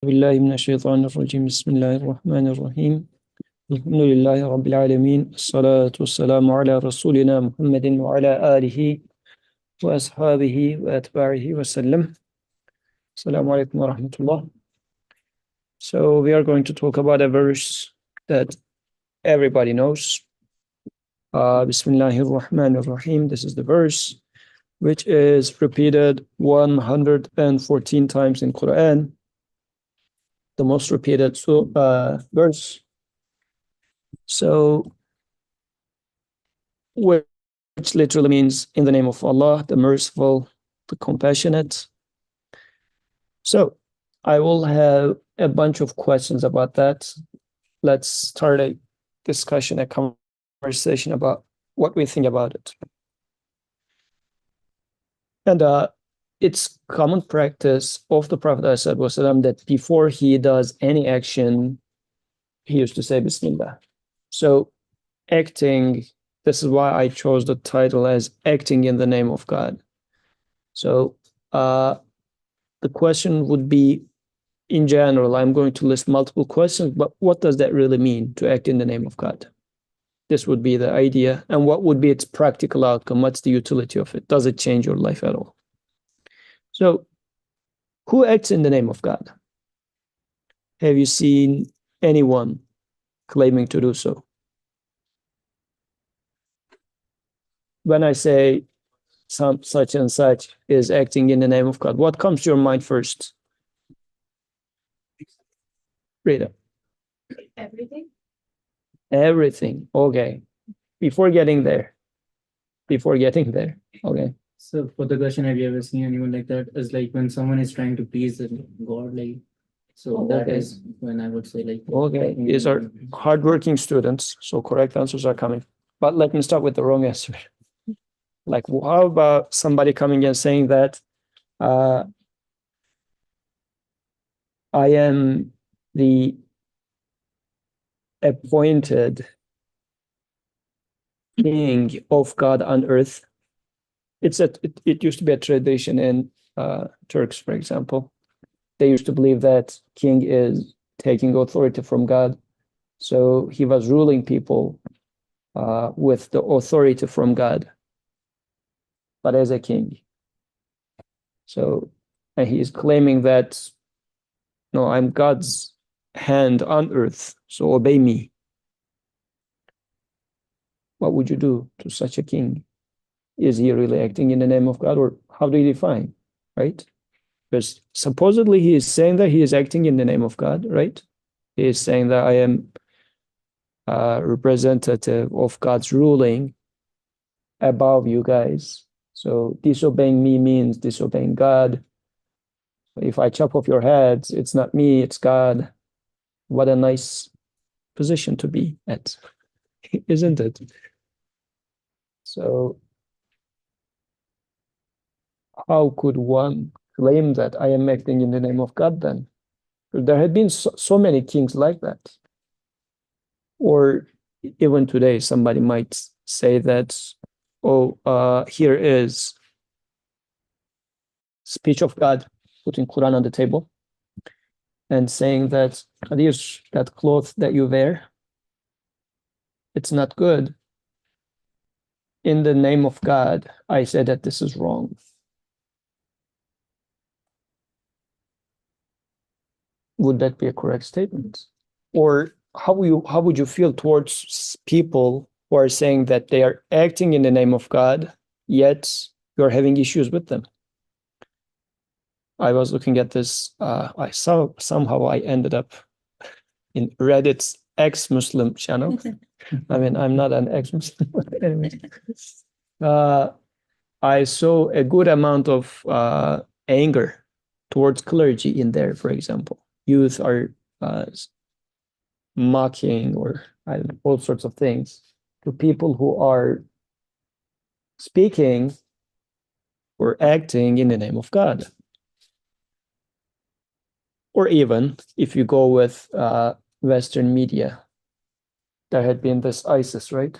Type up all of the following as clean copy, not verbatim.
بالله من الشيطان الرجيم بسم الله الرحمن الرحيم الحمد لله رب العالمين الصلاة والسلام على رسولنا محمد وعلى آله وأصحابه وأتباعه وسلم. Assalamu alaikum wa rahmatullah. So we are going to talk about a verse that everybody knows. Bismillahir Rahmanir Rahim. This is the verse which is repeated 114 times in Quran, the most repeated verse. So, which literally means in the name of Allah, the merciful, the compassionate. So, I will have a bunch of questions about that. Let's start a discussion, a conversation about what we think about it. And it's common practice of the Prophet ﷺ that before he does any action, he used to say Bismillah. So acting, this is why I chose the title as acting in the name of God. So the question would be, in general, I'm going to list multiple questions, but what does that really mean to act in the name of God? This would be the idea. And what would be its practical outcome? What's the utility of it? Does it change your life at all? So who acts in the name of God? Have you seen anyone claiming to do so? When I say some such and such is acting in the name of God, what comes to your mind first? Rita. Everything. Everything. Okay. Before getting there. Okay. So for the question, have you ever seen anyone like that? Is like when someone is trying to please the God, like, so that Okay. is when I would say like. Okay. These are hardworking students, so correct answers are coming. But let me start with the wrong answer. Like, how about somebody coming and saying that I am the appointed king of God on earth? It used to be a tradition in Turks, for example. They used to believe that king is taking authority from God. So he was ruling people with the authority from God, but as a king. So, and he is claiming that, no, I'm God's hand on earth, so obey me. What would you do to such a king? Is he really acting in the name of God, or how do you define, right? Because supposedly he is saying that he is acting in the name of God, right? He is saying that I am a representative of God's ruling above you guys. So disobeying me means disobeying God. If I chop off your heads, it's not me, it's God. What a nice position to be at, isn't it? So how could one claim that I am acting in the name of God then? There had been so many kings like that. Or even today, somebody might say that, oh, here is speech of God, putting Quran on the table and saying that, Khadij, that cloth that you wear, it's not good. In the name of God, I said that this is wrong. Would that be a correct statement? Or how would you feel towards people who are saying that they are acting in the name of God, yet you're having issues with them? I was looking at this. I saw somehow I ended up in Reddit's ex-Muslim channel. I mean, I'm not an ex-Muslim, but anyway. I saw a good amount of anger towards clergy in there, for example. Youth are mocking or I don't know, all sorts of things to people who are speaking or acting in the name of God. Or even if you go with Western media, there had been this ISIS, right?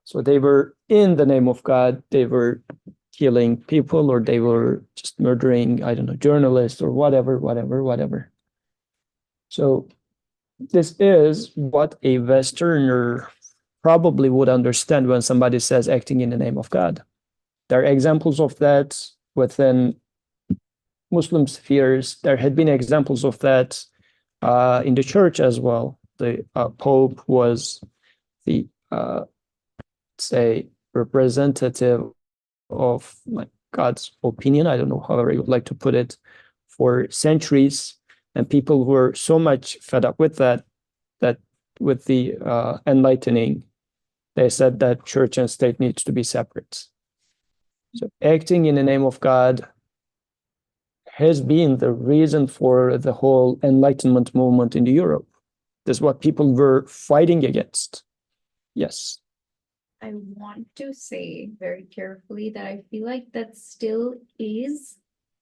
So they were in the name of God, they were killing people or they were just murdering, I don't know, journalists or whatever. So this is what a Westerner probably would understand when somebody says acting in the name of God. There are examples of that within Muslim spheres. There had been examples of that in the church as well. The Pope was the, say, representative of like God's opinion. I don't know, however you would like to put it, for centuries. And people were so much fed up with that with the enlightening, they said that church and state needs to be separate. So acting in the name of God has been the reason for the whole Enlightenment movement in Europe. This is what people were fighting against. Yes. I want to say very carefully that I feel like that still is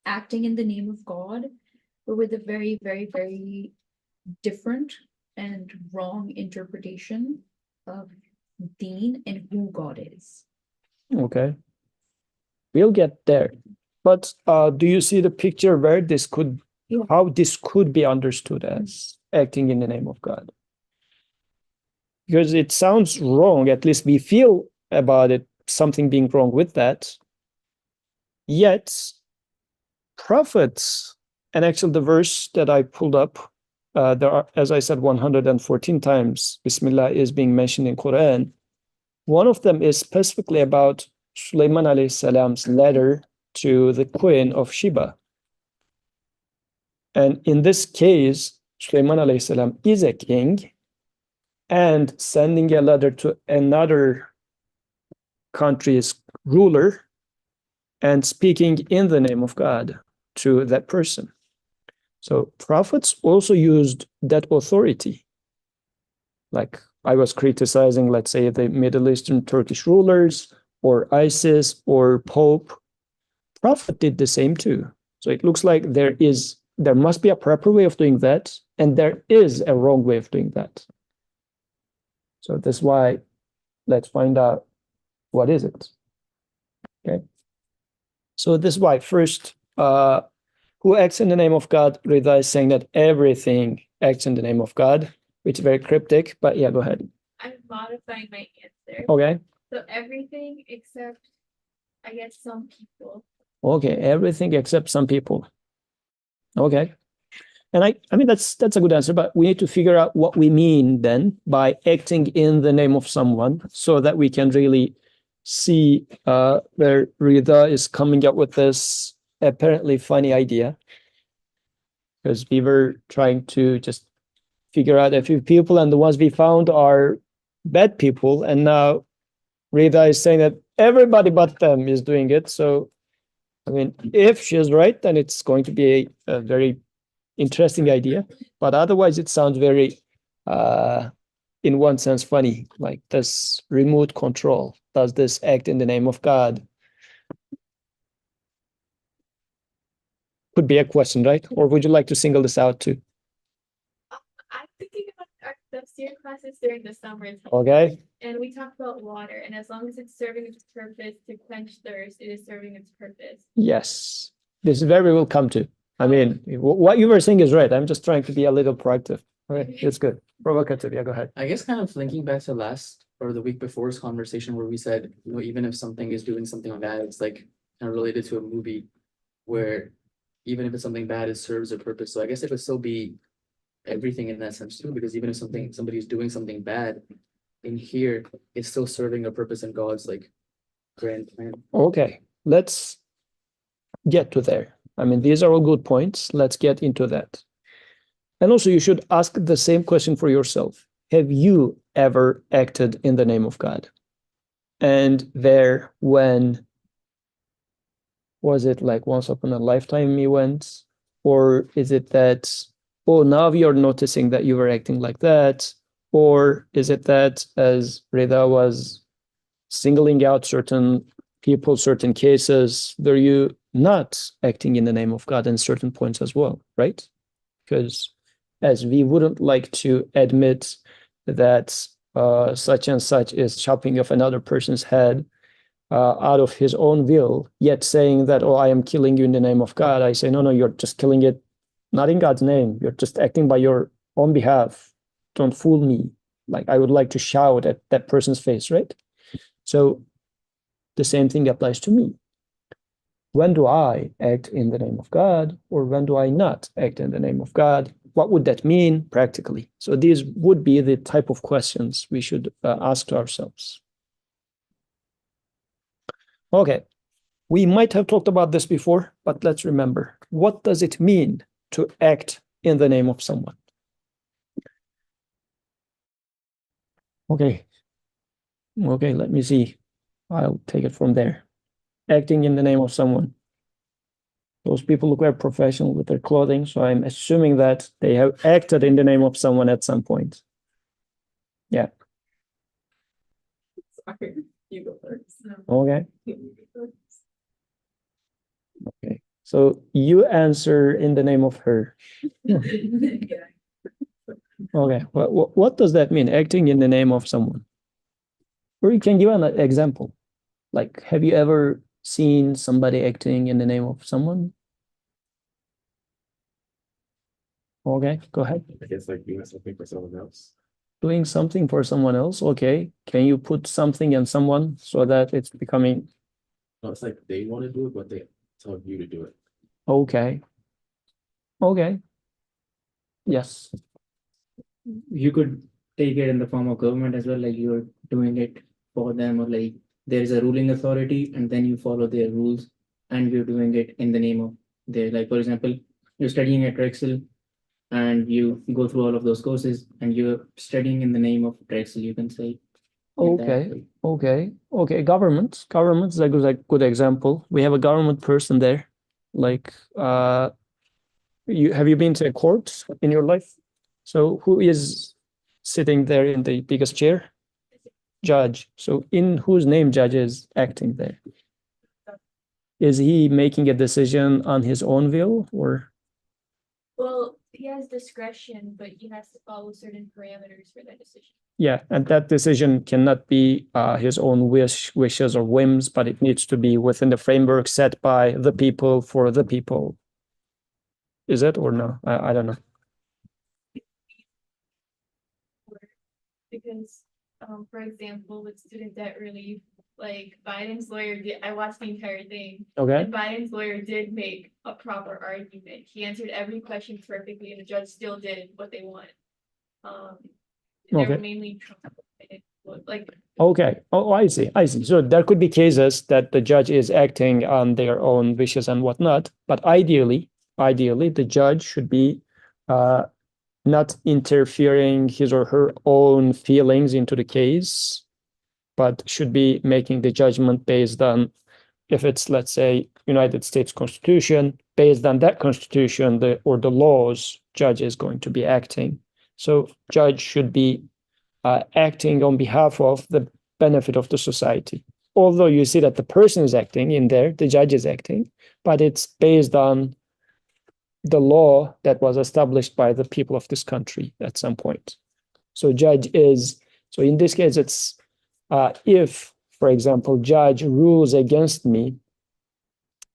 acting in the name of God, but with a very, very, very different and wrong interpretation of Deen and who God is. Okay. We'll get there. But do you see the picture where this could, Yeah. how this could be understood as acting in the name of God? Because it sounds wrong, at least we feel about it, something being wrong with that. Yet, prophets, and actually the verse that I pulled up, there are, as I said, 114 times Bismillah is being mentioned in Quran. One of them is specifically about Sulaiman alayhi salam's letter to the Queen of Sheba. And in this case, Sulaiman alayhi salam is a king and sending a letter to another country's ruler and speaking in the name of God to that person. So prophets also used that authority. Like I was criticizing, let's say, the Middle Eastern Turkish rulers or ISIS or Pope. Prophet did the same too. So it looks like there must be a proper way of doing that, and there is a wrong way of doing that. So that's why let's find out what is it. Okay. So this is why first, who acts in the name of God? Rida is saying that everything acts in the name of God, which is very cryptic, but yeah, go ahead. I'm modifying my answer. Okay. So everything except, I guess, some people. Okay, everything except some people. Okay. And I mean that's a good answer, but we need to figure out what we mean then by acting in the name of someone so that we can really see where Rida is coming up with this apparently funny idea. Because we were trying to just figure out a few people, and the ones we found are bad people, and now Rida is saying that everybody but them is doing it. So I mean, if she's right, then it's going to be a very interesting idea, but otherwise it sounds very in one sense funny, like this remote control, does this act in the name of God? Could be a question, right? Or would you like to single this out too? I'm thinking about our tafsir classes during the summer. Okay. And we talked about water, and as long as it's serving its purpose to quench thirst, it is serving its purpose. Yes, this is where we will come to. I mean, what you were saying is right. I'm just trying to be a little proactive. Okay, it's good. Provocative, yeah, go ahead. I guess kind of linking back to last or the week before's conversation where we said, you know, even if something is doing something bad, it's like kind of related to a movie where even if it's something bad, it serves a purpose. So I guess it would still be everything in that sense too, because even if somebody's doing something bad in here, it's still serving a purpose in God's like grand plan. Okay, let's get to there. I mean, these are all good points. Let's get into that. And also, you should ask the same question for yourself. Have you ever acted in the name of God? And there, when was it like once upon a lifetime event? Or is it that, oh, now you're noticing that you were acting like that? Or is it that, as Rida was singling out certain people, certain cases, were you not acting in the name of God in certain points as well, right? Because as we wouldn't like to admit that such and such is chopping off another person's head out of his own will, yet saying that, oh, I am killing you in the name of God. I say, no, you're just killing it, not in God's name. You're just acting by your on behalf, don't fool me. Like I would like to shout at that person's face, right? So the same thing applies to me. When do I act in the name of God, or when do I not act in the name of God? What would that mean practically? So these would be the type of questions we should ask to ourselves. Okay, we might have talked about this before, but let's remember, what does it mean to act in the name of someone? Okay, let me see. I'll take it from there. Acting in the name of someone. Those people look very professional with their clothing, so I'm assuming that they have acted in the name of someone at some point. Yeah. Sorry, you go first. Okay. You go first. Okay. So you answer in the name of her. Yeah. Okay. What does that mean? Acting in the name of someone? Or you can give an example. Like, have you ever seen somebody acting in the name of someone? Okay, go ahead. I guess like doing something for someone else. Doing something for someone else. Okay. Can you put something in someone so that it's becoming No, it's like they want to do it, but they tell you to do it. okay? Okay. Yes. You could take it in the form of government as well, like you're doing it for them, or like there is a ruling authority and then you follow their rules and you're doing it in the name of their, like, for example, you're studying at Drexel and you go through all of those courses and you're studying in the name of Drexel, you can say. in that Okay. way. Okay. Government is a good example. We have a government person there. Like, have you been to a court in your life? So who is sitting there in the biggest chair? Judge. So in whose name judge is acting there? Is he making a decision on his own will, or? Well, he has discretion, but he has to follow certain parameters for that decision. Yeah, and that decision cannot be his own wishes or whims, but it needs to be within the framework set by the people for the people. Is it or no? I don't know. Because, for example, with student debt relief, like Biden's lawyer did, I watched the entire thing. Okay. And Biden's lawyer did make a proper argument. He answered every question perfectly and the judge still did what they wanted. They Okay. were mainly Trump, like, Okay. Oh, I see. So there could be cases that the judge is acting on their own wishes and whatnot, but ideally, the judge should be not interfering his or her own feelings into the case, but should be making the judgment based on, if it's, let's say, United States Constitution, based on that Constitution, the laws, judge is going to be acting. So judge should be acting on behalf of the benefit of the society. Although you see that the person is acting in there, the judge is acting, but it's based on the law that was established by the people of this country at some point. So so in this case, it's if, for example, judge rules against me.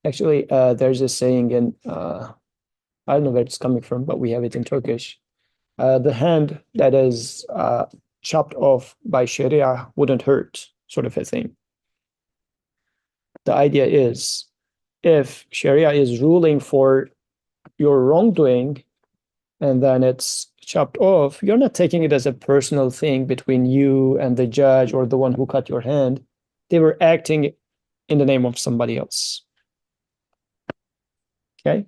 Actually, there's a saying in, I don't know where it's coming from, but we have it in Turkish. The hand that is chopped off by Sharia wouldn't hurt, sort of a thing. The idea is, if Sharia is ruling for your wrongdoing and then it's chopped off, you're not taking it as a personal thing between you and the judge or the one who cut your hand. They were acting in the name of somebody else. Okay?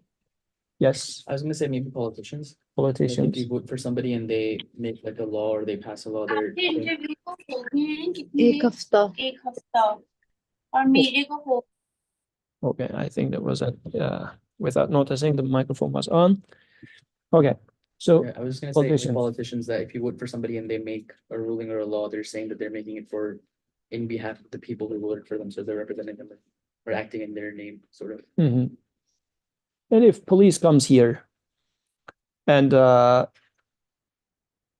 Yes, I was gonna say maybe politicians. Like if politicians. you vote for somebody and they make like a law or they pass a law, they're एक हफ्ता एक हफ्ता और मेरे को हो Okay, I think that was without noticing the microphone was on. Okay, so Yeah, I was just gonna say with politicians. politicians that if you vote for somebody and they make a ruling or a law, they're saying that they're making it for in behalf of the people who voted for them, so they're representing them or acting in their name, sort of. Mhm. And if police comes here and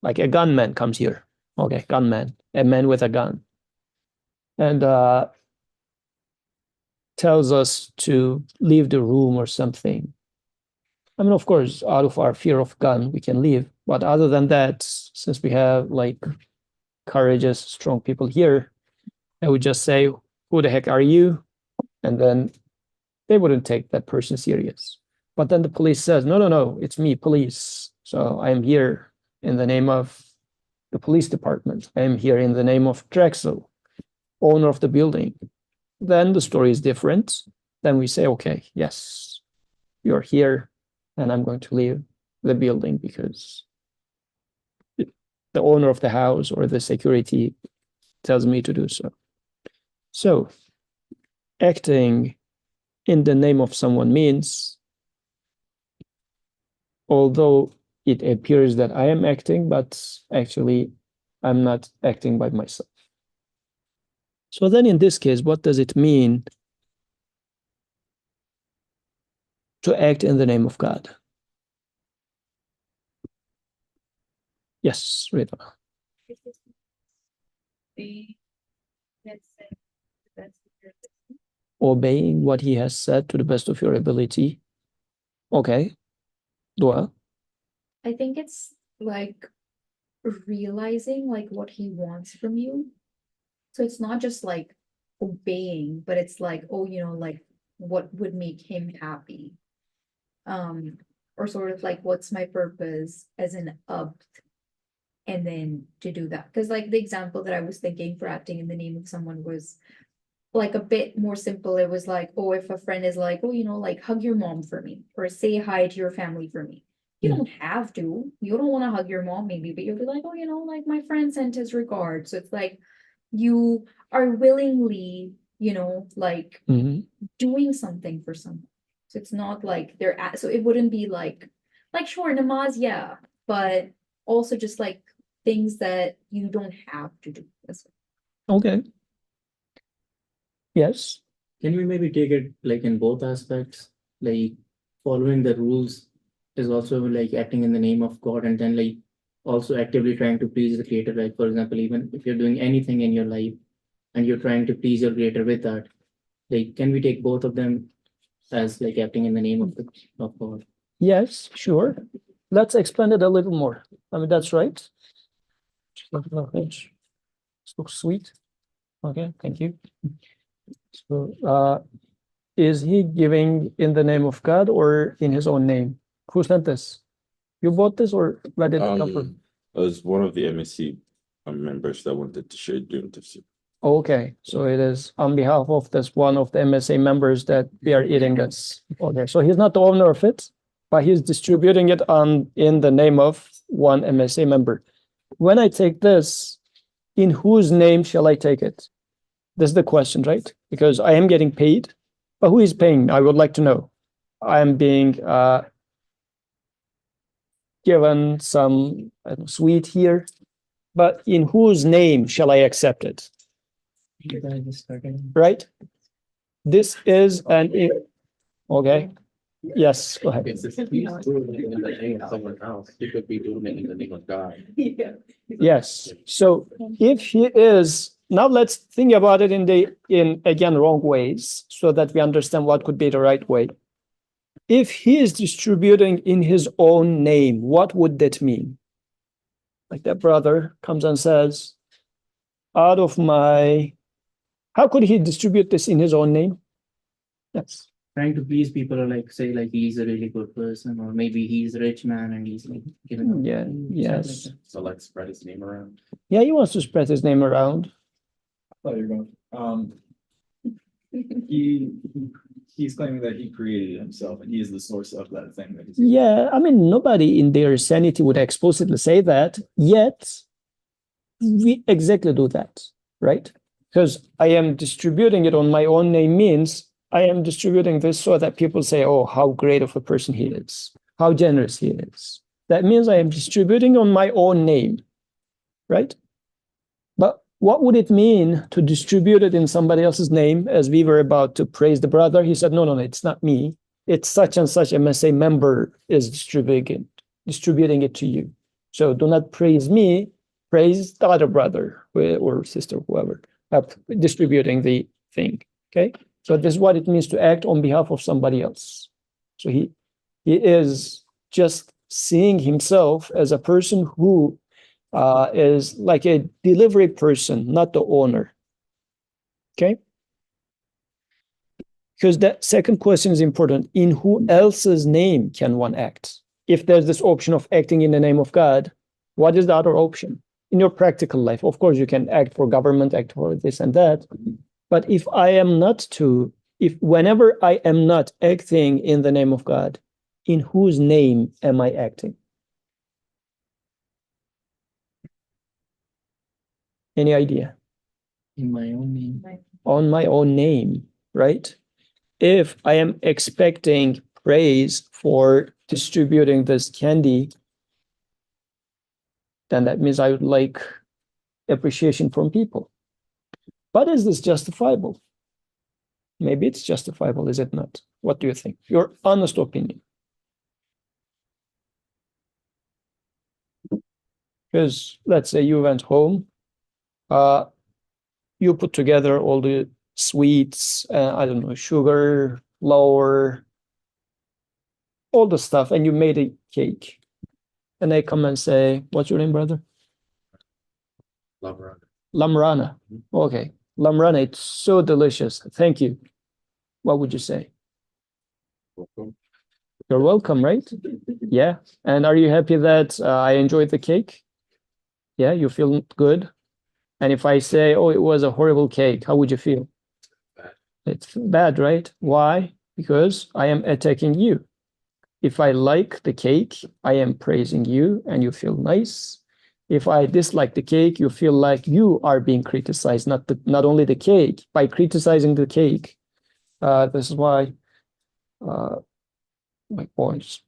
like a gunman comes here, okay, gunman, a man with a gun, and tells us to leave the room or something. I mean, of course, out of our fear of gun, we can leave. But other than that, since we have like courageous, strong people here, I would just say, who the heck are you? And then they wouldn't take that person serious. But then the police says, no, no, no, it's me, police. So I am here in the name of the police department. I am here in the name of Drexel, owner of the building. Then the story is different. Then we say, okay, yes, you're here, and I'm going to leave the building because the owner of the house or the security tells me to do so. So acting in the name of someone means, although it appears that I am acting, but actually I'm not acting by myself. So then in this case, what does it mean to act in the name of God? Yes, Rita. The, let's say, that's your Obeying what he has said to the best of your ability. Okay. Dua. I think it's like realizing like what he wants from you. So it's not just like obeying, but it's like, oh, you know, like what would make him happy. Or sort of like what's my purpose as an up, and then to do that. Because like the example that I was thinking for acting in the name of someone was like a bit more simple. It was like, oh, if a friend is like, oh, you know, like hug your mom for me or say hi to your family for me. You don't have to. You don't want to hug your mom, maybe, but you'll be like, oh, you know, like my friend sent his regards. So it's like you are willingly, you know, like doing something for someone. So it's not like they're at, so it wouldn't be like sure, namaz, yeah, but also just like things that you don't have to do. Okay. Yes. Can we maybe take it like in both aspects? Like following the rules is also like acting in the name of God, and then like also actively trying to please the creator. Like for example, even if you're doing anything in your life and you're trying to please your creator with that, like can we take both of them as like acting in the name of God? Yes, sure. Let's explain it a little more. I mean, that's right. This looks sweet. Okay, thank you. So, is he giving in the name of God or in his own name? Who sent this? You bought this or where did it come from? It was one of the MSC members that wanted to share during tafsir. Okay, so it is on behalf of this one of the MSA members that we are eating this. Okay, so he's not the owner of it, but he's distributing it in the name of one MSA member. When I take this, in whose name shall I take it? This is the question, right? Because I am getting paid, but who is paying? I would like to know. I am being given some sweet here, but in whose name shall I accept it? Right? This is okay. Yes, go ahead. If he's doing it in the name of someone else, he could be doing it in the name of God. Yes. So if he is, now let's think about it in again wrong ways so that we understand what could be the right way. If he is distributing in his own name, what would that mean? Like that brother comes and says, out of my, how could he distribute this in his own name? Yes. Trying to please people, or like say like he's a really good person, or maybe he's a rich man and he's like giving up. Yeah, yes. Stuff like So let's spread his name around. Yeah, he wants to spread his name around. thought you were going. He's claiming that he created it himself and he is the source of that thing that he's. Yeah, I mean, nobody in their sanity would explicitly say that, yet we exactly do that, right? Because I am distributing it on my own name means I am distributing this so that people say, oh, how great of a person he is, how generous he is. That means I am distributing on my own name, right? But what would it mean to distribute it in somebody else's name? As we were about to praise the brother, he said, no, it's not me. It's such and such MSA member is distributing it to you. So do not praise me, praise the other brother or sister, whoever, distributing the thing, okay? So this is what it means to act on behalf of somebody else. So he is just seeing himself as a person who is like a delivery person, not the owner. Okay? Because that second question is important. In who else's name can one act? If there's this option of acting in the name of God, what is the other option? In your practical life, of course, you can act for government, act for this and that. But if I am not whenever I am not acting in the name of God, in whose name am I acting? Any idea? In my own name. On my own name, right? If I am expecting praise for distributing this candy, then that means I would like appreciation from people. But is this justifiable? Maybe it's justifiable, is it not? What do you think? Your honest opinion. Because let's say you went home, you put together all the sweets, I don't know, sugar, flour, all the stuff, and you made a cake. And they come and say, what's your name, brother? Lamrana. Lamrana. Okay. Lamrana, it's so delicious. Thank you. What would you say? Welcome. You're welcome, right? Yeah. And are you happy that I enjoyed the cake? Yeah, you feel good? And if I say, oh, it was a horrible cake, how would you feel? Bad. It's bad, right? Why? Because I am attacking you. If I like the cake, I am praising you and you feel nice. If I dislike the cake, you feel like you are being criticized, not only the cake. By criticizing the cake, this is why my points.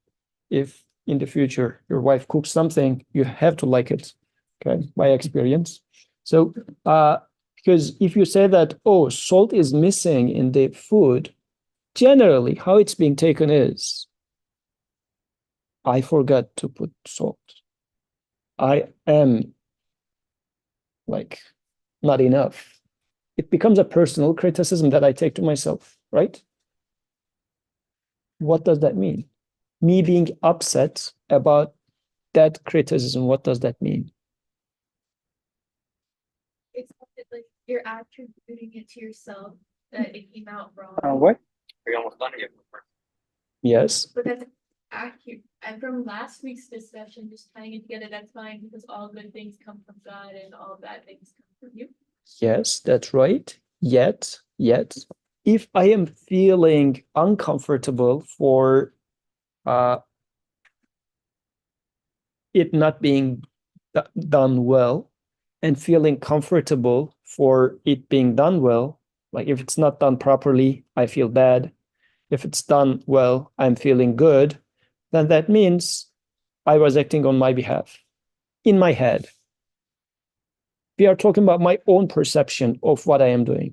If in the future your wife cooks something, you have to like it, okay, by experience. So, because if you say that, oh, salt is missing in the food, generally how it's being taken is, I forgot to put salt. I am like not enough. It becomes a personal criticism that I take to myself, right? What does that mean? Me being upset about that criticism, what does that mean? It's like you're attributing it to yourself that it came out wrong. What? Are you almost done here? Yes. But that's accurate. And from last week's discussion, just tying it together, that's fine because all good things come from God and all bad things come from you. Yes, that's right. Yet, if I am feeling uncomfortable for it not being done well and feeling comfortable for it being done well, like if it's not done properly, I feel bad. If it's done well, I'm feeling good, then that means I was acting on my behalf in my head. We are talking about my own perception of what I am doing.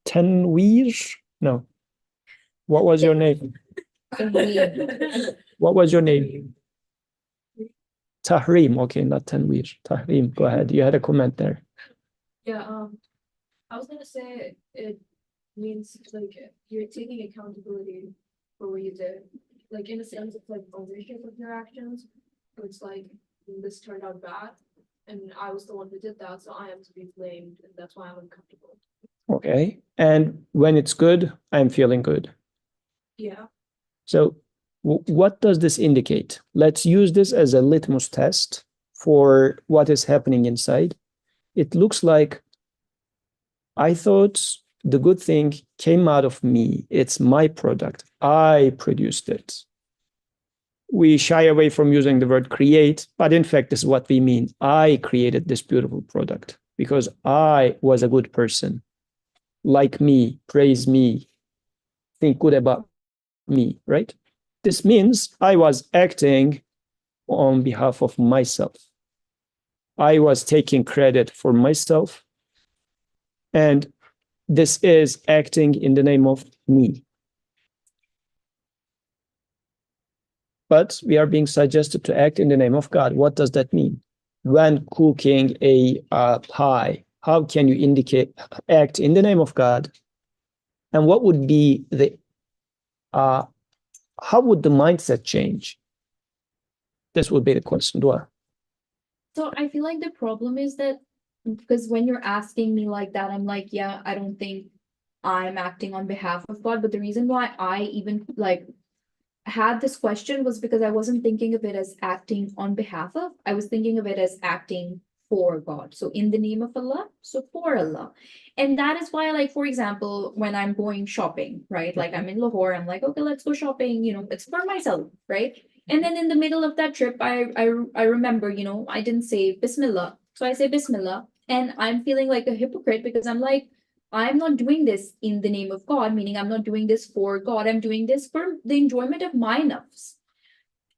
Tanweer? No. What was your name? What was your name? Tahrim. Okay, not Tanweer. Tahrim, go ahead. You had a comment there. Yeah, I was gonna say it means like you're taking accountability for what you did. Like in a sense, it's like ownership of your actions. So it's like this turned out bad and I was the one who did that, so I am to be blamed, and that's why I'm uncomfortable. Okay. And when it's good, I'm feeling good. Yeah. So what does this indicate? Let's use this as a litmus test for what is happening inside. It looks like I thought the good thing came out of me. It's my product. I produced it. We shy away from using the word create, but in fact, this is what we mean. I created this beautiful product because I was a good person. Like me, praise me, think good about me, right? This means I was acting on behalf of myself. I was taking credit for myself. And this is acting in the name of me. But we are being suggested to act in the name of God. What does that mean? When cooking a pie, how can you act in the name of God? And what would be how would the mindset change This would be the question, Dua. So I feel like the problem is that because when you're asking me like that, I'm like, yeah, I don't think I'm acting on behalf of God. But the reason why I even like had this question was because I wasn't thinking of it as acting on behalf of, I was thinking of it as acting for God. So in the name of Allah, so for Allah. And that is why, like, for example, when I'm going shopping, right? Like I'm in Lahore, I'm like, okay, let's go shopping, you know, it's for myself, right? And then in the middle of that trip, I remember, you know, I didn't say Bismillah. So I say Bismillah, and I'm feeling like a hypocrite because I'm like, I'm not doing this in the name of God, meaning I'm not doing this for God. I'm doing this for the enjoyment of my nafs.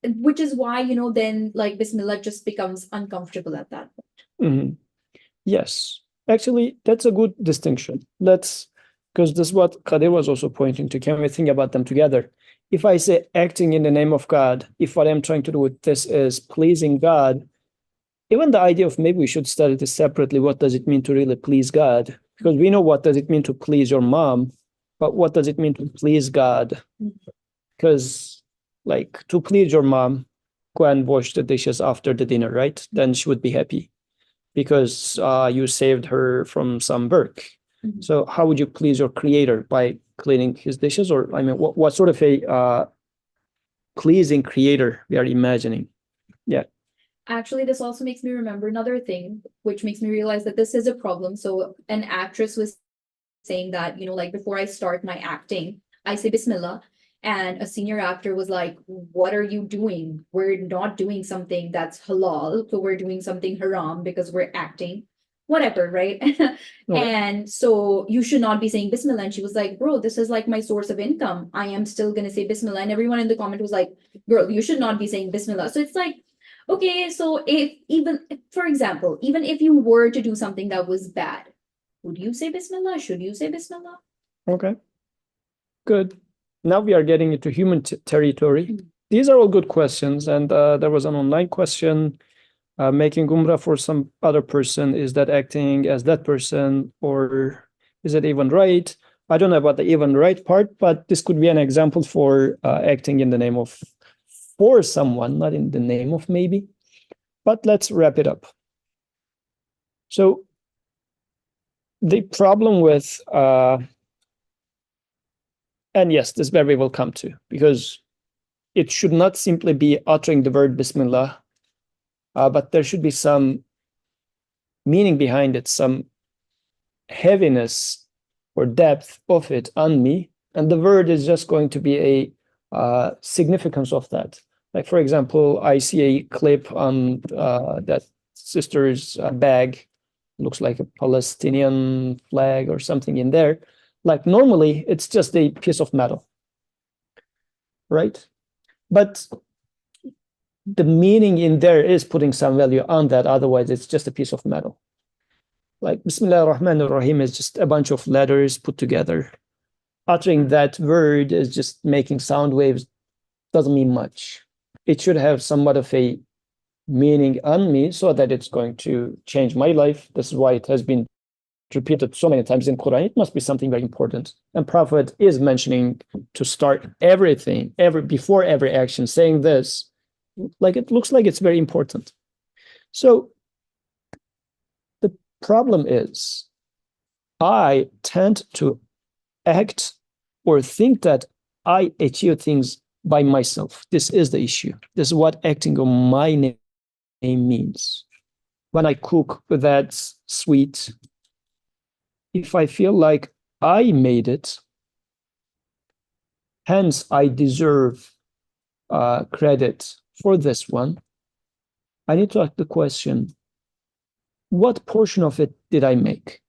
Which is why, you know, then like Bismillah just becomes uncomfortable at that point. Mhm. Yes, actually, that's a good distinction. Because this is what Qadir was also pointing to. Can we think about them together? If I say acting in the name of God, if what I'm trying to do with this is pleasing God, even the idea of maybe we should study this separately, what does it mean to really please God? Because we know what does it mean to please your mom, but what does it mean to please God? Because like to please your mom, go and wash the dishes after the dinner, right? Then she would be happy because you saved her from some work. Mhm. So how would you please your creator? By cleaning his dishes? Or I mean, what sort of a pleasing creator we are imagining? Actually, this also makes me remember another thing, which makes me realize that this is a problem. So an actress was saying that, you know, like before I start my acting, I say Bismillah. And a senior actor was like, what are you doing? We're not doing something that's halal. So we're doing something haram because we're acting. Whatever, right? And so you should not be saying Bismillah. And she was like, bro, this is like my source of income. I am still gonna say Bismillah. And everyone in the comment was like, girl, you should not be saying Bismillah. So it's like, okay, so if even, for example, even if you were to do something that was bad, would you say Bismillah? Should you say Bismillah? Okay, good. Now we are getting into human territory. Mhm. These are all good questions. And there was an online question, making Umrah for some other person, is that acting as that person, or is it even right? I don't know about the even right part, but this could be an example for acting in the name of for someone, not in the name of maybe. But let's wrap it up. So the problem with and yes, this is where we will come to, because it should not simply be uttering the word Bismillah, but there should be some meaning behind it, some heaviness or depth of it on me. And the word is just going to be a significance of that. Like, for example, I see a clip on that sister's bag, looks like a Palestinian flag or something in there. Like normally it's just a piece of metal, right? But the meaning in there is putting some value on that. Otherwise, it's just a piece of metal. Like Bismillah ar-Rahman ar-Rahim is just a bunch of letters put together. Uttering that word is just making sound waves, doesn't mean much. It should have somewhat of a meaning on me so that it's going to change my life. This is why it has been repeated so many times in Quran. It must be something very important. And Prophet is mentioning to start everything, before every action, saying this, like it looks like it's very important. So the problem is, I tend to act or think that I achieve things by myself. This is the issue. This is what acting on my name means. When I cook that sweet, if I feel like I made it, hence I deserve credit for this one, I need to ask the question, what portion of it did I make?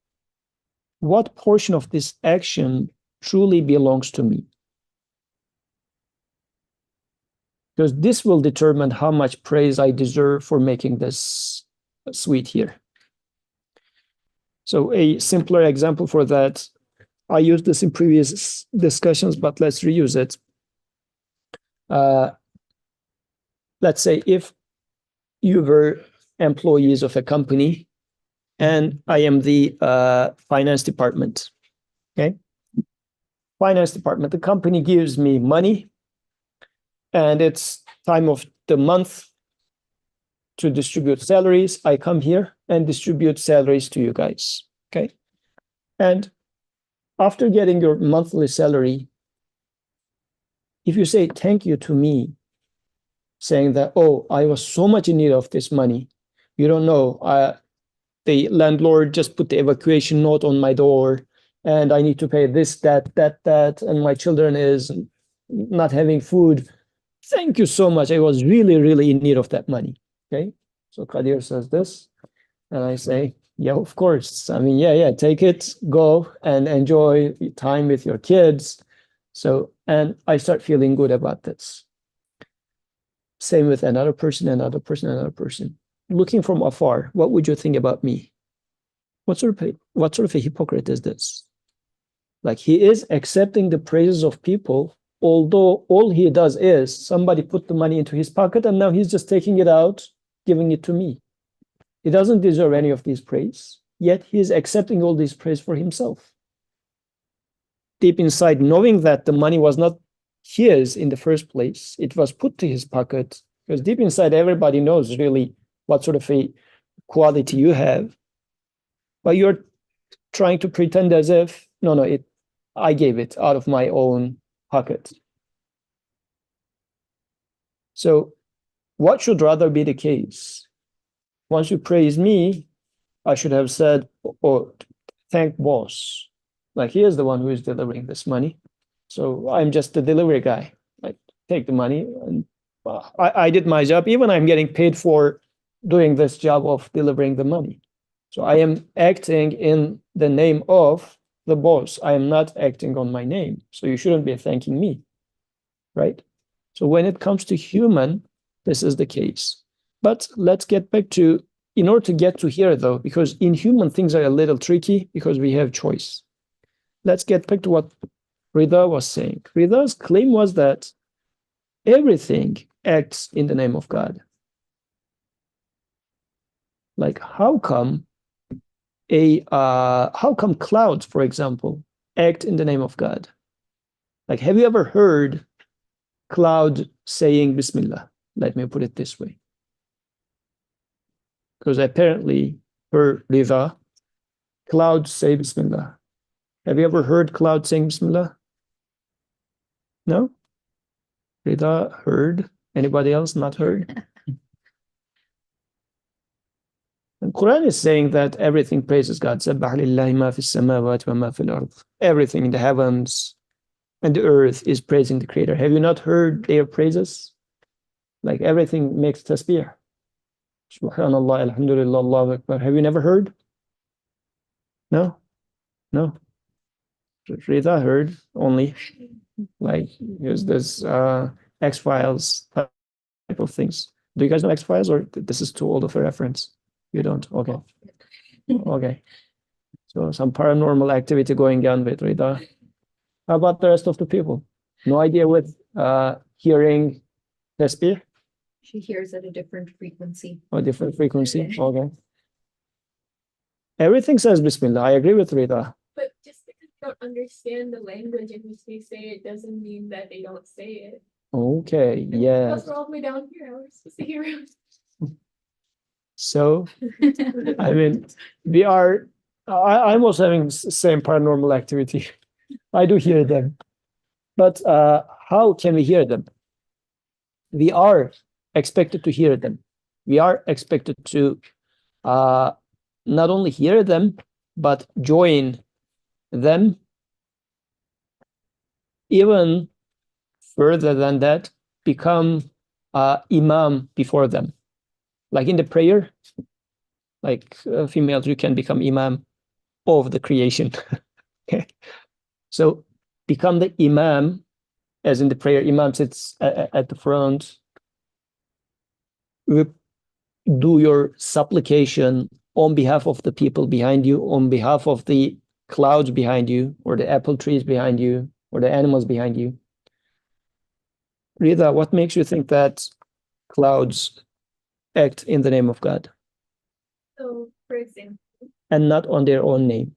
What portion of this action truly belongs to me? Because this will determine how much praise I deserve for making this sweet here. So a simpler example for that, I used this in previous discussions, but let's reuse it. Let's say if you were employees of a company and I am the finance department, okay? Finance department, the company gives me money and it's time of the month to distribute salaries, I come here and distribute salaries to you guys. Okay. And after getting your monthly salary, if you say thank you to me, saying that, oh, I was so much in need of this money, you don't know, the landlord just put the evacuation note on my door, and I need to pay this, that, and my children is not having food. Thank you so much. I was really, really in need of that money. Okay. So Qadir says this, and I say, yeah, of course. I mean, yeah, take it, go and enjoy time with your kids. So, and I start feeling good about this. Same with another person, another person, another person. Looking from afar, what would you think about me? What sort of a hypocrite is this? Like, he is accepting the praises of people, although all he does is somebody put the money into his pocket and now he's just taking it out, giving it to me. He doesn't deserve any of these praise, yet he is accepting all these praise for himself. Deep inside, knowing that the money was not his in the first place, it was put to his pocket, because deep inside everybody knows really what sort of a quality you have, but you're trying to pretend as if, no, I gave it out of my own pocket. So what should rather be the case? Once you praise me, I should have said, oh, thank boss. Like, he is the one who is delivering this money. So I'm just the delivery guy. I take the money and I did my job. Even I'm getting paid for doing this job of delivering the money. So I am acting in the name of the boss. I am not acting on my name. So you shouldn't be thanking me, right? So when it comes to human, this is the case. But let's get back to, in order to get to here though, because in human things are a little tricky because we have choice. Let's get back to what Rida was saying. Rida's claim was that everything acts in the name of God. Like, how come clouds, for example, act in the name of God? Like, have you ever heard cloud saying Bismillah? Let me put it this way. Because apparently, per Rida, clouds say Bismillah. Have you ever heard cloud saying Bismillah? No? Rida heard? Anybody else not heard? And Quran is saying that everything praises God. سَبَّحَ لِلَّهِ مَا فِي السَّمَاوَاتِ وَمَا فِي الْأَرْضِ. Everything in the heavens and the earth is praising the Creator. Have you not heard their praises? Like, everything makes tasbih. Subhanallah, alhamdulillah, Allahu Akbar. Have you never heard? No? No. Rida heard only. Like, here's this X-Files type of things. Do you guys know X-Files, or this is too old of a reference? You don't? Okay. Okay. So some paranormal activity going on with Rida. How about the rest of the people? No idea with hearing tasbih? She hears at a different frequency. Or different frequency? Okay. Everything says Bismillah. I agree with Rida. But just because you don't understand the language in which they say it doesn't mean that they don't say it. Okay, yes. That's all the way down here. I was supposed to hear it. So, I mean, I'm also having same paranormal activity. I do hear them. But how can we hear them? We are expected to hear them. We are expected to not only hear them, but join them. Even further than that, become imam before them. Like in the prayer, like females, you can become imam of the creation. Okay. So become the imam, as in the prayer, imam sits at the front. Do your supplication on behalf of the people behind you, on behalf of the clouds behind you, or the apple trees behind you, or the animals behind you. Rida, what makes you think that clouds act in the name of God? So, for example, and not on their own name?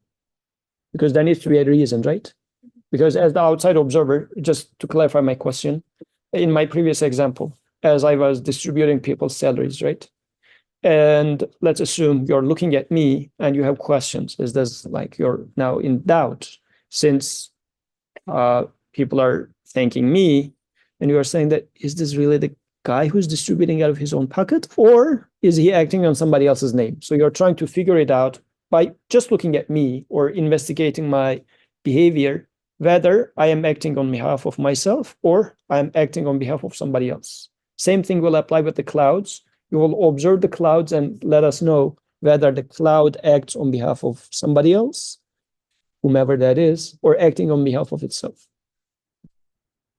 Because there needs to be a reason, right? Because as the outside observer, just to clarify my question, in my previous example, as I was distributing people's salaries, right? And let's assume you're looking at me and you have questions. Is this like you're now in doubt since people are thanking me and you are saying that, is this really the guy who's distributing out of his own pocket, or is he acting on somebody else's name? So you're trying to figure it out by just looking at me or investigating my behavior, whether I am acting on behalf of myself or I am acting on behalf of somebody else. Same thing will apply with the clouds. You will observe the clouds and let us know whether the cloud acts on behalf of somebody else, whomever that is, or acting on behalf of itself.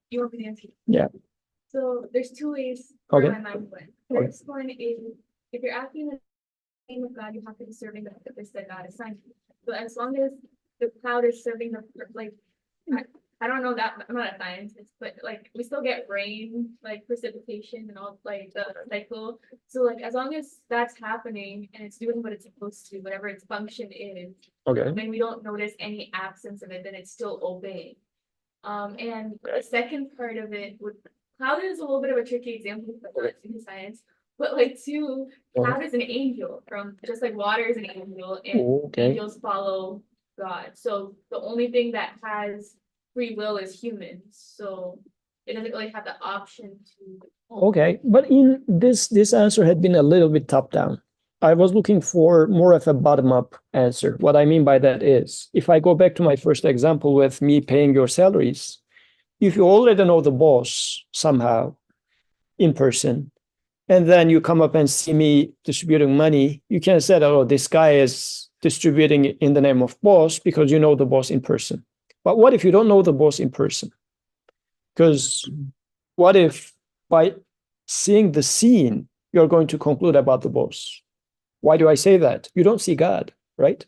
You want me to answer? Yeah. So there's two ways Okay. where my mind went. Okay. First one is, if you're acting in the name of God, you have to be serving the purpose that God assigned you. So as long as the cloud is serving the, like, I don't know that, I'm not a scientist, but like, we still get rain, like precipitation and all, like the cycle. So like, as long as that's happening and it's doing what it's supposed to, whatever its function is, Okay. and we don't notice any absence of it, then it's still obeying. And the second part of it would, cloud is a little bit of a tricky example because I'm not into science, but like two, cloud is an angel from, just like water is an angel and Okay. angels follow God. So the only thing that has free will is humans. So it doesn't really have the option to. Okay, but in this answer had been a little bit top down. I was looking for more of a bottom up answer. What I mean by that is, if I go back to my first example with me paying your salaries, if you already know the boss somehow in person, and then you come up and see me distributing money, you can say that, oh, this guy is distributing in the name of boss because you know the boss in person. But what if you don't know the boss in person? Because what if by seeing the scene, you're going to conclude about the boss? Why do I say that? You don't see God, right?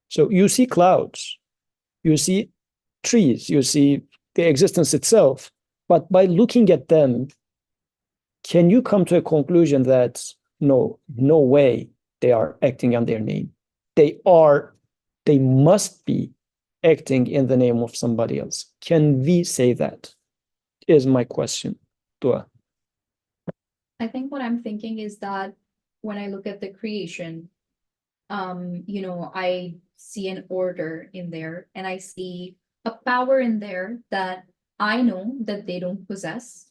So you see clouds, you see trees, you see the existence itself. But by looking at them, can you come to a conclusion that no way they are acting on their name? They must be acting in the name of somebody else. Can we say that? Is my question, Dua. I think what I'm thinking is that when I look at the creation, I see an order in there and I see a power in there that I know that they don't possess.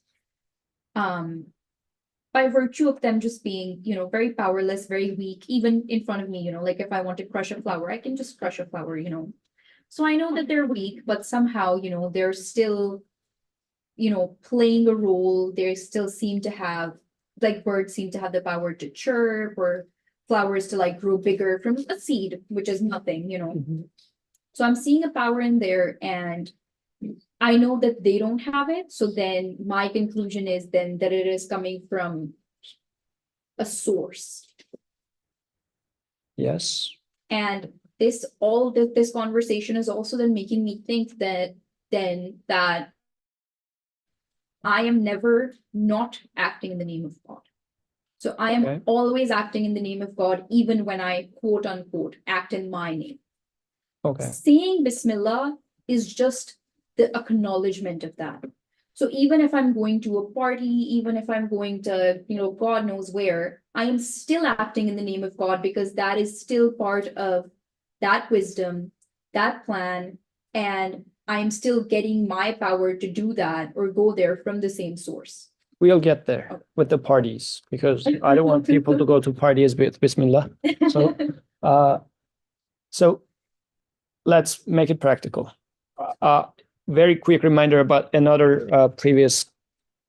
By virtue of them just being, very powerless, very weak, even in front of me, like if I want to crush a flower, I can just crush a flower, So I know that they're weak, but somehow, they're still, playing a role. They still seem to have, like birds seem to have the power to chirp, or flowers to like grow bigger from a seed, which is nothing, So I'm seeing a power in there and I know that they don't have it. So then my conclusion is then that it is coming from a source. Yes. And this conversation is also then making me think that I am never not acting in the name of God. So I am Okay. always acting in the name of God, even when I quote unquote act in my name. Okay. Saying Bismillah is just the acknowledgement of that. So even if I'm going to a party, even if I'm going to, God knows where, I am still acting in the name of God because that is still part of that wisdom, that plan, and I am still getting my power to do that or go there from the same source. We'll get there with the parties because I don't want people to go to parties with Bismillah. So let's make it practical. Very quick reminder about another previous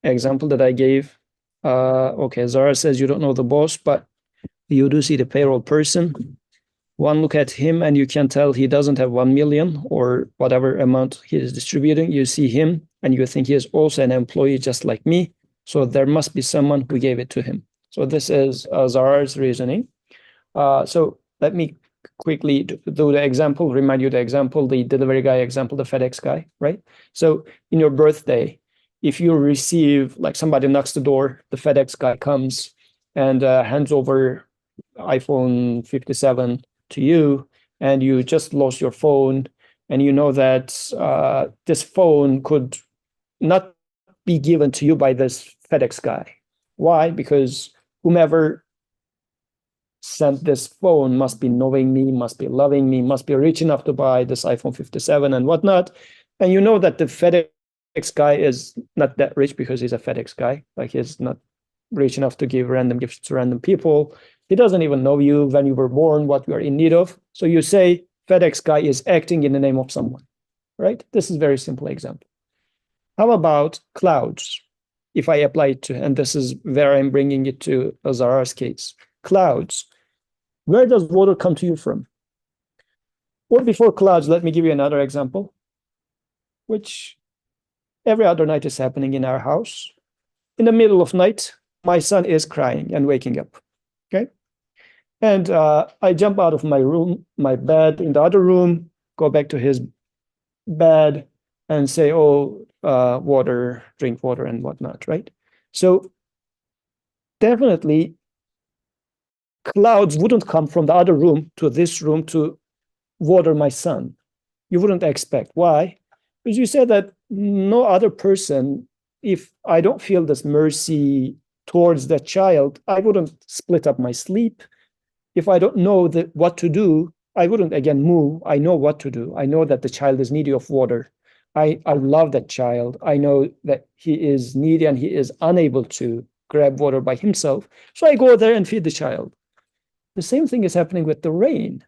example that I gave. Okay, Zara says you don't know the boss, but you do see the payroll person. One look at him and you can tell he doesn't have 1 million or whatever amount he is distributing. You see him and you think he is also an employee just like me. So there must be someone who gave it to him. So this is Zara's reasoning. So let me quickly do the example, remind you the example, the delivery guy example, the FedEx guy, right? So in your birthday, if you receive, like somebody knocks the door, the FedEx guy comes and hands over iPhone 57 to you, and you just lost your phone, and you know that this phone could not be given to you by this FedEx guy. Why? Because whomever sent this phone must be knowing me, must be loving me, must be rich enough to buy this iPhone 57 and whatnot. And you know that the FedEx guy is not that rich because he's a FedEx guy. Like he's not rich enough to give random gifts to random people. He doesn't even know you when you were born, what you are in need of. So you say FedEx guy is acting in the name of someone, right? This is a very simple example. How about clouds? If I apply it to, and this is where I'm bringing it to Azarar's case, clouds. Where does water come to you from? Or before clouds, let me give you another example, which every other night is happening in our house. In the middle of night, my son is crying and waking up, okay? And I jump out of my room, my bed in the other room, go back to his bed and say, oh, water, drink water and whatnot, right? So definitely clouds wouldn't come from the other room to this room to water my son. You wouldn't expect. Why? Because you said that no other person, if I don't feel this mercy towards that child, I wouldn't split up my sleep. If I don't know what to do, I wouldn't again move. I know what to do. I know that the child is needy of water. I love that child. I know that he is needy and he is unable to grab water by himself. So I go there and feed the child. The same thing is happening with the rain.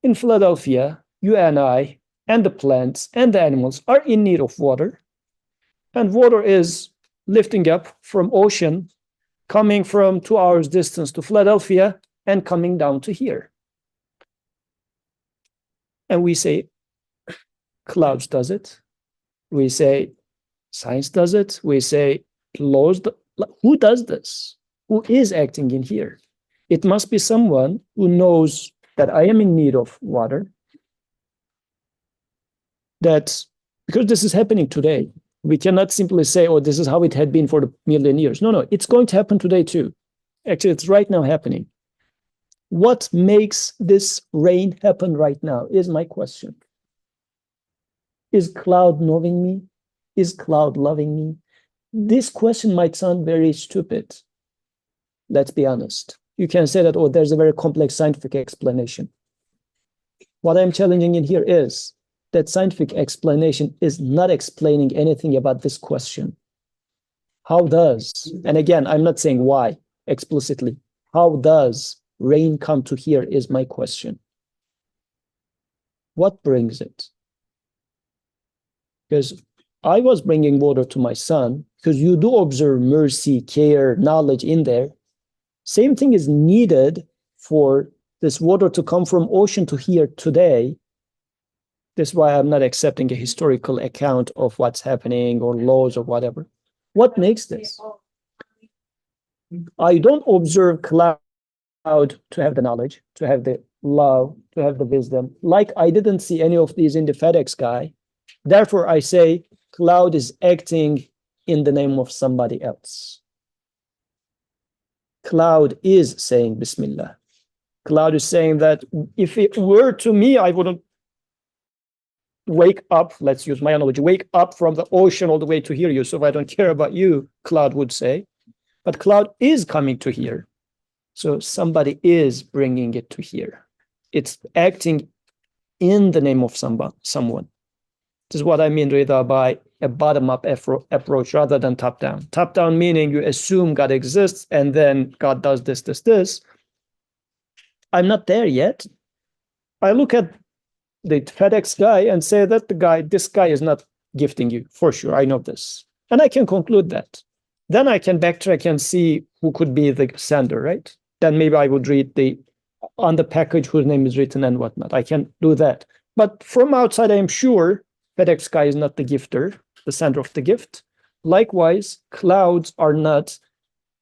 In Philadelphia, you and I and the plants and the animals are in need of water. And water is lifting up from ocean, coming from 2 hours distance to Philadelphia and coming down to here. And we say, clouds does it. We say, science does it. We say, laws. Who does this? Who is acting in here? It must be someone who knows that I am in need of water. That, because this is happening today. We cannot simply say, oh, this is how it had been for the million years. No, no, it's going to happen today too. Actually, it's right now happening. What makes this rain happen right now is my question. Is cloud knowing me? Is cloud loving me? This question might sound very stupid. Let's be honest. You can say that, oh, there's a very complex scientific explanation. What I'm challenging in here is that scientific explanation is not explaining anything about this question. How does, and again, I'm not saying why explicitly, how does rain come to here is my question. What brings it? Because I was bringing water to my son, because you do observe mercy, care, knowledge in there. Same thing is needed for this water to come from ocean to here today. That's why I'm not accepting a historical account of what's happening or laws or whatever. What makes this? I don't observe cloud to have the knowledge, to have the love, to have the wisdom. Like I didn't see any of these in the FedEx guy. Therefore, I say cloud is acting in the name of somebody else. Cloud is saying Bismillah. Cloud is saying that if it were to me, I wouldn't wake up, let's use my analogy, wake up from the ocean all the way to hear you. So if I don't care about you, cloud would say. But cloud is coming to here. So somebody is bringing it to here. It's acting in the name of someone. This is what I mean, Rida, by a bottom-up approach rather than top-down. Top-down meaning you assume God exists and then God does this, this, this. I'm not there yet. I look at the FedEx guy and say that this guy is not gifting you, for sure. I know this. And I can conclude that. Then I can backtrack and see who could be the sender, right? Then maybe I would read on the package whose name is written and whatnot. I can do that. But from outside, I am sure FedEx guy is not the gifter, the sender of the gift. Likewise, clouds are not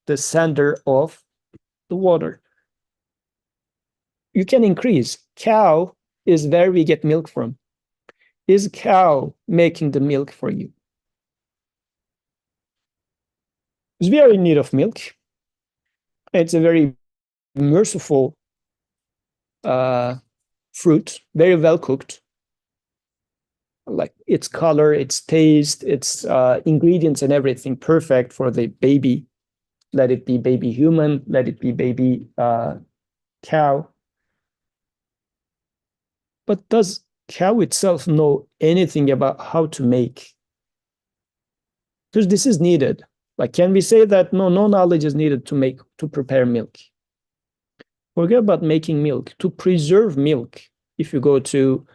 the sender of the water. You can increase. Cow is where we get milk from. Is cow making the milk for you? Because we are in need of milk. It's a very merciful fruit, very well cooked. Like its color, its taste, its ingredients and everything perfect for the baby. Let it be baby human, let it be baby cow. But does cow itself know anything about how to make? Because this is needed. Like, can we say that no knowledge is needed to prepare milk? Forget about making milk. To preserve milk, if you go to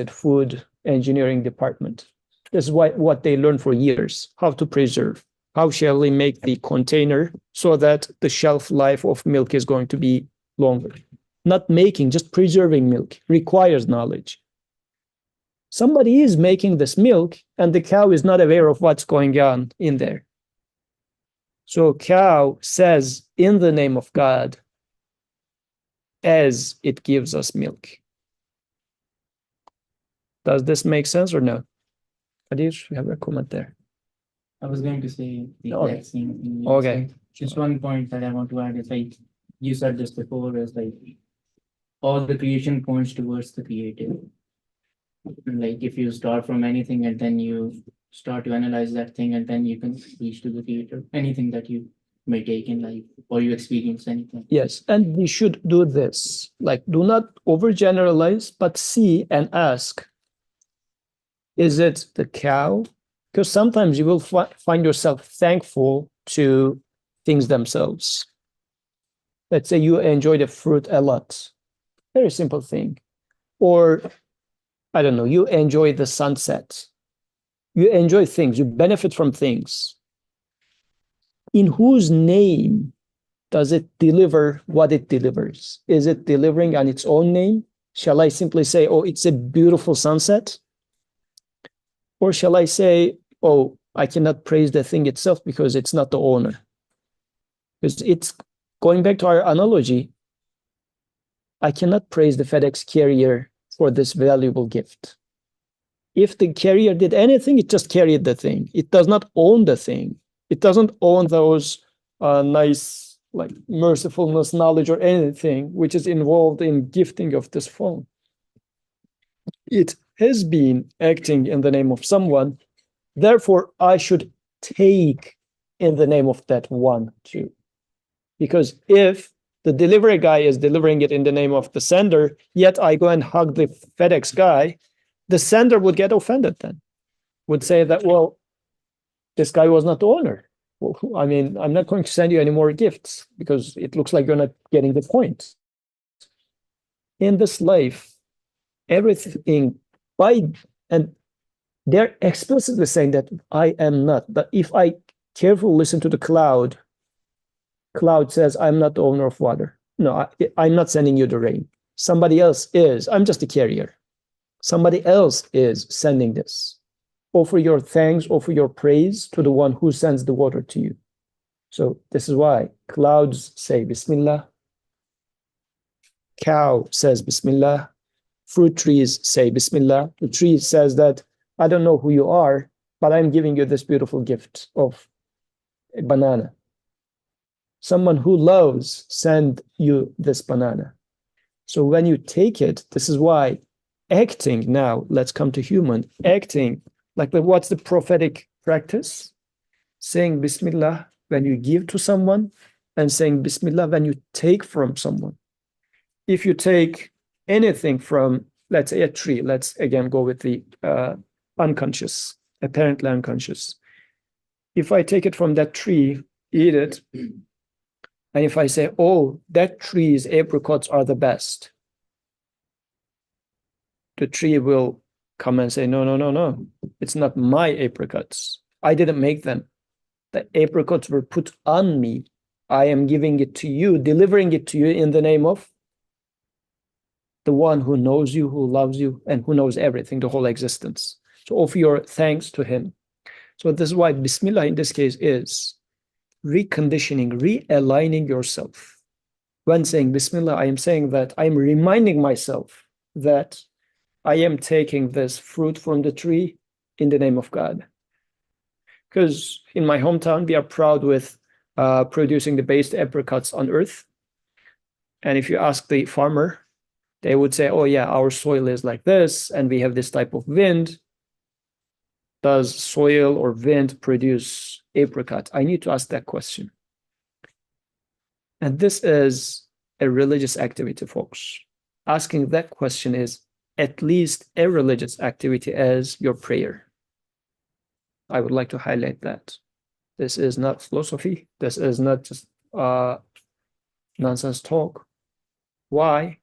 food engineering department, this is what they learn for years, how to preserve. How shall we make the container so that the shelf life of milk is going to be longer? Not making, just preserving milk requires knowledge. Somebody is making this milk and the cow is not aware of what's going on in there. So cow says in the name of God as it gives us milk. Does this make sense or no? Adish, you have a comment there. I was going to say the Okay. exact same thing. Okay. Just one point that I want to add is like you said this before is like all the creation points towards the creative. Like if you start from anything and then you start to analyze that thing and then you can reach to the creator, anything that you may take in life or you experience anything. Yes, and we should do this. Like, do not overgeneralize, but see and ask, is it the cow? Because sometimes you will find yourself thankful to things themselves. Let's say you enjoy the fruit a lot. Very simple thing. Or, I don't know, you enjoy the sunset. You enjoy things, you benefit from things. In whose name does it deliver what it delivers? Is it delivering on its own name? Shall I simply say, oh, it's a beautiful sunset? Or shall I say, oh, I cannot praise the thing itself because it's not the owner? Because it's going back to our analogy, I cannot praise the FedEx carrier for this valuable gift. If the carrier did anything, it just carried the thing. It does not own the thing. It doesn't own those nice, like mercifulness, knowledge, or anything which is involved in gifting of this phone. It has been acting in the name of someone. Therefore, I should take in the name of that one too. Because if the delivery guy is delivering it in the name of the sender, yet I go and hug the FedEx guy, the sender would get offended then, would say that, well, this guy was not the owner. Well, I mean, I'm not going to send you any more gifts because it looks like you're not getting the point. In this life, everything and they're explicitly saying that I am not. But if I carefully listen to the cloud says, I'm not the owner of water. No, I'm not sending you the rain. Somebody else is. I'm just a carrier. Somebody else is sending this. Offer your thanks, offer your praise to the one who sends the water to you. So this is why clouds say Bismillah. Cow says Bismillah. Fruit trees say Bismillah. The tree says that I don't know who you are, but I'm giving you this beautiful gift of a banana. Someone who loves send you this banana. So when you take it, this is why acting now, let's come to human, acting, like what's the prophetic practice? Saying Bismillah when you give to someone and saying Bismillah when you take from someone. If you take anything from, let's say, a tree, let's again go with the unconscious, apparently unconscious. If I take it from that tree, eat it, and if I say, oh, that tree's apricots are the best, the tree will come and say, no, no, no, no. It's not my apricots. I didn't make them. The apricots were put on me. I am giving it to you, delivering it to you in the name of the one who knows you, who loves you, and who knows everything, the whole existence. So offer your thanks to him. So this is why Bismillah in this case is reconditioning, realigning yourself. When saying Bismillah, I am saying that I am reminding myself that I am taking this fruit from the tree in the name of God. Because in my hometown, we are proud with producing the best apricots on earth. And if you ask the farmer, they would say, oh yeah, our soil is like this, and we have this type of wind. Does soil or wind produce apricot? I need to ask that question. And this is a religious activity, folks. Asking that question is at least a religious activity as your prayer. I would like to highlight that. This is not philosophy. This is not just nonsense talk. Why?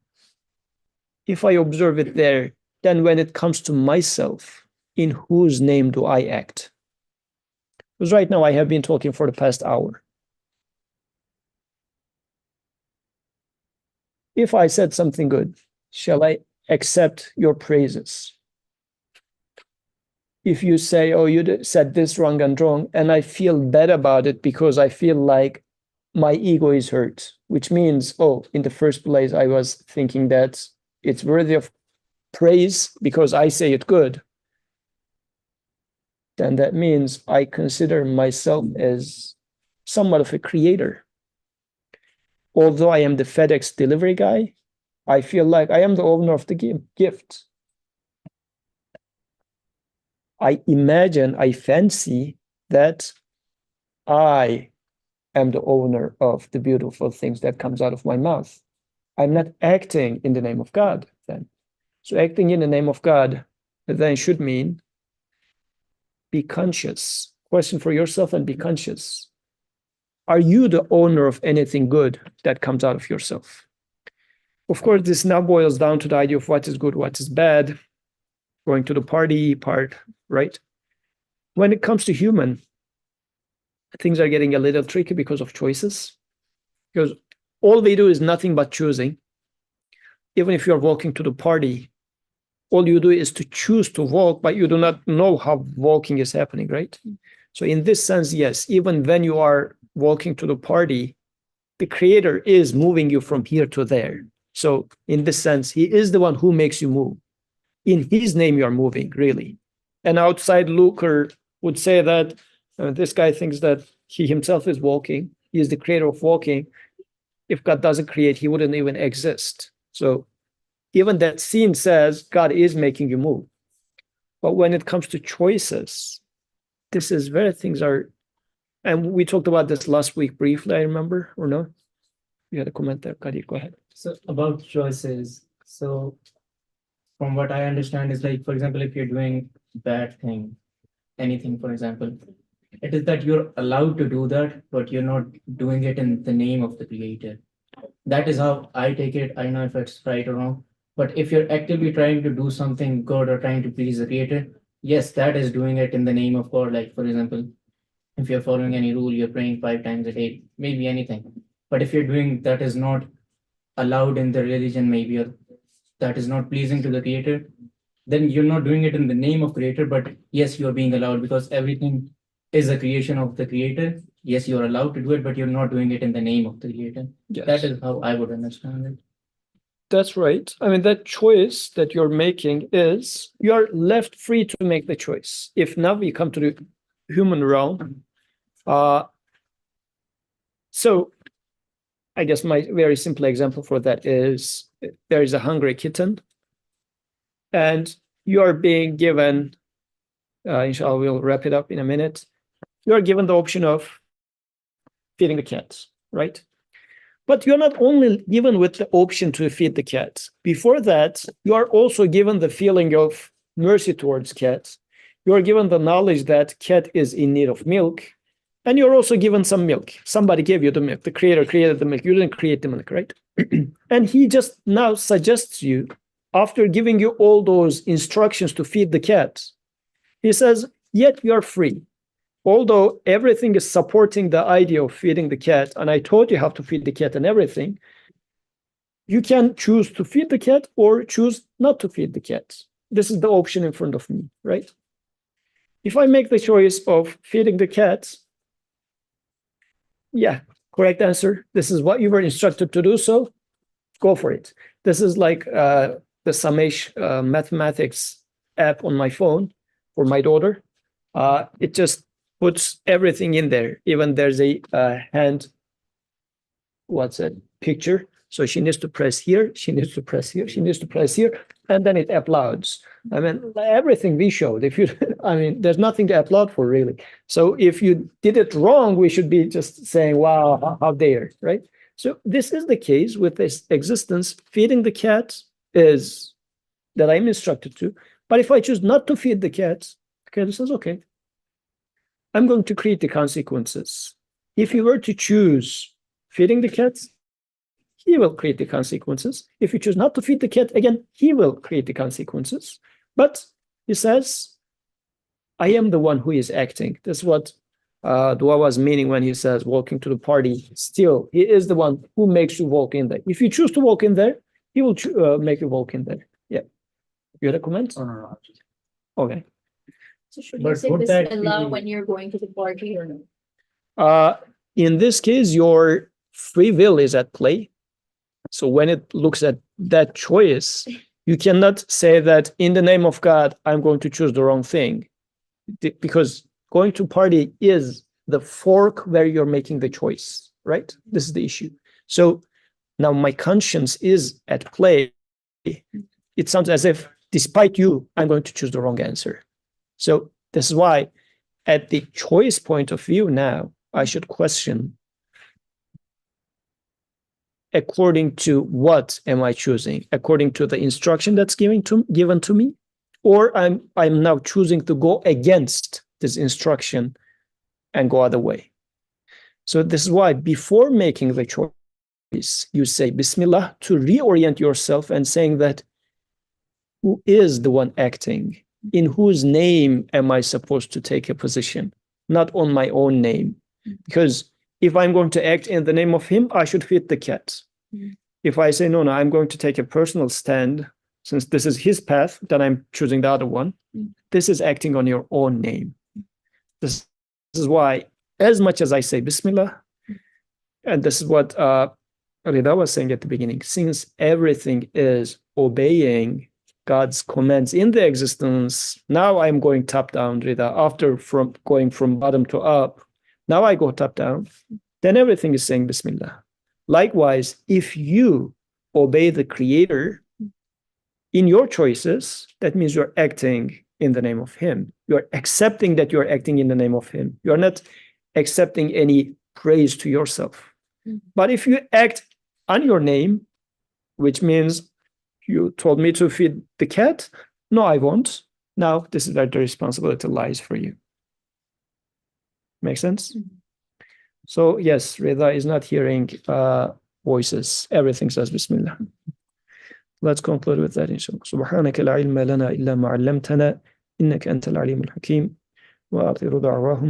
If I observe it there, then when it comes to myself, in whose name do I act? Because right now I have been talking for the past hour. If I said something good, shall I accept your praises? If you say, oh, you said this wrong, and I feel bad about it because I feel like my ego is hurt, which means, oh, in the first place, I was thinking that it's worthy of praise because I say it good. Then that means I consider myself as somewhat of a creator. Although I am the FedEx delivery guy, I feel like I am the owner of the gift. I imagine, I fancy that I am the owner of the beautiful things that comes out of my mouth. I'm not acting in the name of God then. So acting in the name of God then should mean be conscious. Question for yourself and be conscious. Are you the owner of anything good that comes out of yourself? Of course, this now boils down to the idea of what is good, what is bad, going to the party part, right? When it comes to human, things are getting a little tricky because of choices. Because all they do is nothing but choosing. Even if you're walking to the party, all you do is to choose to walk, but you do not know how walking is happening, right? So in this sense, yes, even when you are walking to the party, the creator is moving you from here to there. So in this sense, he is the one who makes you move. In his name, you are moving, really. An outside looker would say that this guy thinks that he himself is walking. He is the creator of walking. If God doesn't create, he wouldn't even exist. So even that scene says God is making you move. But when it comes to choices, this is where things are, and we talked about this last week briefly, I remember, or no? You had a comment there, Kadi, go ahead. So about choices, so from what I understand is like, for example, if you're doing bad thing, anything, for example, it is that you're allowed to do that, but you're not doing it in the name of the creator. That is how I take it. I don't know if it's right or wrong, but if you're actively trying to do something good or trying to please the creator, yes, that is doing it in the name of God. Like, for example, if you're following any rule, you're praying 5 times a day, maybe anything. But if you're doing that is not allowed in the religion, maybe, or that is not pleasing to the creator, then you're not doing it in the name of creator, but yes, you're being allowed because everything is a creation of the creator. Yes, you're allowed to do it, but you're not doing it in the name of the creator. Yes. That is how I would understand it. That's right. I mean, that choice that you're making is, you're left free to make the choice. If now we come to the human realm, so I guess my very simple example for that is there is a hungry kitten and you are being given, inshallah, we'll wrap it up in a minute. You are given the option of feeding the cat, right? But you're not only given with the option to feed the cat. Before that, you are also given the feeling of mercy towards cats. You are given the knowledge that cat is in need of milk. And you're also given some milk. Somebody gave you the milk. The creator created the milk. You didn't create the milk, right? And he just now suggests you, after giving you all those instructions to feed the cat, he says, yet you're free. Although everything is supporting the idea of feeding the cat, and I told you how to feed the cat and everything, you can choose to feed the cat or choose not to feed the cat. This is the option in front of me, right? If I make the choice of feeding the cat, yeah, correct answer. This is what you were instructed to do, so go for it. This is like the Samesh mathematics app on my phone for my daughter. It just puts everything in there. Even there's a hand, picture. So she needs to press here, she needs to press here, she needs to press here, and then it uploads. I mean, everything we showed, if you, I mean, there's nothing to upload for really. So if you did it wrong, we should be just saying, wow, how dare, right? So this is the case with this existence. Feeding the cat is that I'm instructed to. But if I choose not to feed the cat says, okay, I'm going to create the consequences. If you were to choose feeding the cat, he will create the consequences. If you choose not to feed the cat, again, he will create the consequences. But he says, I am the one who is acting. That's what Dua was meaning when he says walking to the party. Still, he is the one who makes you walk in there. If you choose to walk in there, he will make you walk in there. Yeah. You had a comment? Oh, no. Okay. So should you But say would that Bismillah be- when you're going to the party or no? In this case, your free will is at play. So when it looks at that choice, you cannot say that in the name of God, I'm going to choose the wrong thing. Because going to party is the fork where you're making the choice, right? This is the issue. So now my conscience is at play. It sounds as if, despite you, I'm going to choose the wrong answer. So this is why, at the choice point of view now, I should question, according to what am I choosing? According to the instruction that's given to me? Or I'm now choosing to go against this instruction and go other way. So this is why before making the choice, you say Bismillah to reorient yourself and saying that who is the one acting? In whose name am I supposed to take a position? Not on my own name. Because if I'm going to act in the name of him, I should feed the cat. If I say, no, I'm going to take a personal stand, since this is his path, then I'm choosing the other one. This is acting on your own name. This is why, as much as I say Bismillah, and this is what Rida was saying at the beginning, since everything is obeying God's commands in the existence, now I'm going top down, Rida, after going from bottom to up, now I go top down, then everything is saying Bismillah. Likewise, if you obey the Creator in your choices, that means you're acting in the name of him. You're accepting that you're acting in the name of him. You're not accepting any praise to yourself. But if you act on your name, which means you told me to feed the cat, no, I won't. Now, this is where the responsibility lies for you. Make sense? So, yes, Rida is not hearing voices. Everything says Bismillah. Let's conclude with that, inshallah. سبحانك لا علم لنا إلا ما علمتنا إنك أنت العليم الحكيم وآخر دعواهم